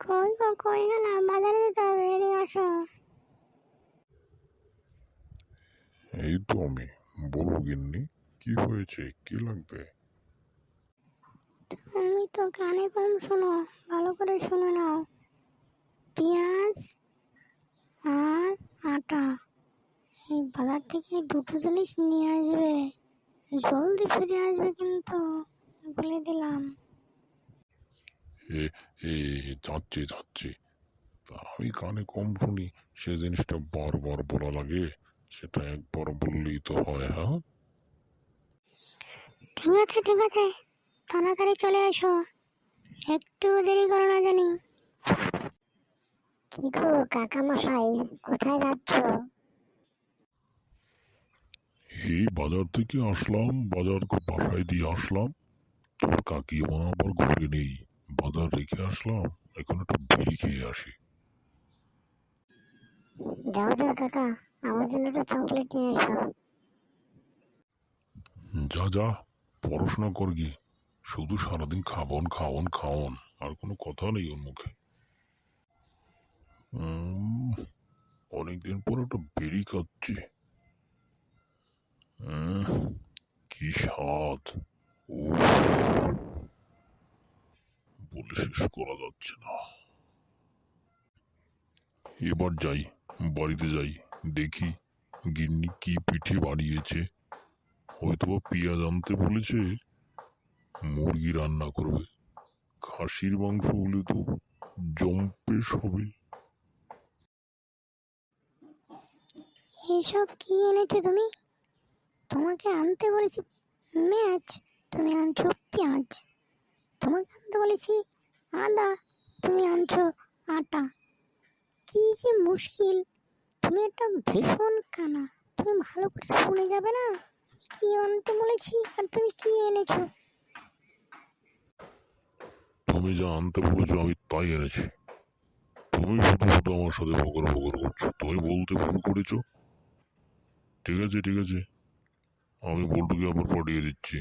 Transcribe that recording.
কই গো, কই গেলা? বাজারে যেতে হবে, এদিকে আসো। এই তো আমি। বলো গিন্নি, কি হয়েছে, কি লাগবে? তুমি তো কানে কম শোনো, ভালো করে শুনে নাও। পেঁয়াজ আর আটা, এই বাজার থেকে দুটো জিনিস নিয়ে আসবে, জলদি ফিরে আসবে কিন্তু, বলে দিলাম। এ এ যাচ্ছি যাচ্ছি। তা আমি কানে কম শুনি, সে জিনিসটা বারবার বলা লাগে? সেটা একবার বললেই তো হয়, হ্যাঁ? ঠিক আছে ঠিক আছে, তাড়াতাড়ি চলে আসো, একটু দেরি করো না জানি। কি গো কাকা মশাই, কোথায় যাচ্ছ? এই বাজার থেকে আসলাম, বাজার বাসায় দিয়ে আসলাম। তোর কাকিমা আবার ঘুরে নেই, বাজার রেখে আসলাম। এখন একটা বিড়ি খেয়ে আসি। যাও যাও কাকা, আমার জন্য একটা চকলেট নিয়ে এসো। যা যা, পড়াশোনা কর গিয়ে। শুধু সারাদিন খাবন খাওন খাওন, আর কোনো কথা নেই ওর মুখে। অনেকদিন পর একটা বিড়ি খাচ্ছি। কি স্বাদ! উফ, বলে শেষ করা যাচ্ছে না। এবার যাই, বাড়িতে যাই, দেখি গিন্নি কি পিঠে বানিয়েছে। হয়তোবা পেঁয়াজ আনতে বলেছে, মুরগি রান্না করবে। খাসির মাংস হলে তো জম্পেশ হবে। এইসব কি এনেছো তুমি? তোমাকে আনতে বলেছি ম্যাচ, তুমি আনছো পেঁয়াজ। তোমাকে আনতে বলেছি আদা, তুমি আনছো আটা। কি যে মুশকিল! তুমি একটা ভীষণ কানা, তুমি ভালো করে শুনে যাবে না? আমি কি আনতে বলেছি আর তুমি কি এনেছো? তুমি যা আনতে বলেছো আমি তাই এনেছি। তুমি শুধু শুধু আমার সাথে বকর বকর করছো, তুমি বলতে ভুল করেছো। ঠিক আছে ঠিক আছে, আমি বল্টুকে আবার পাঠিয়ে দিচ্ছি।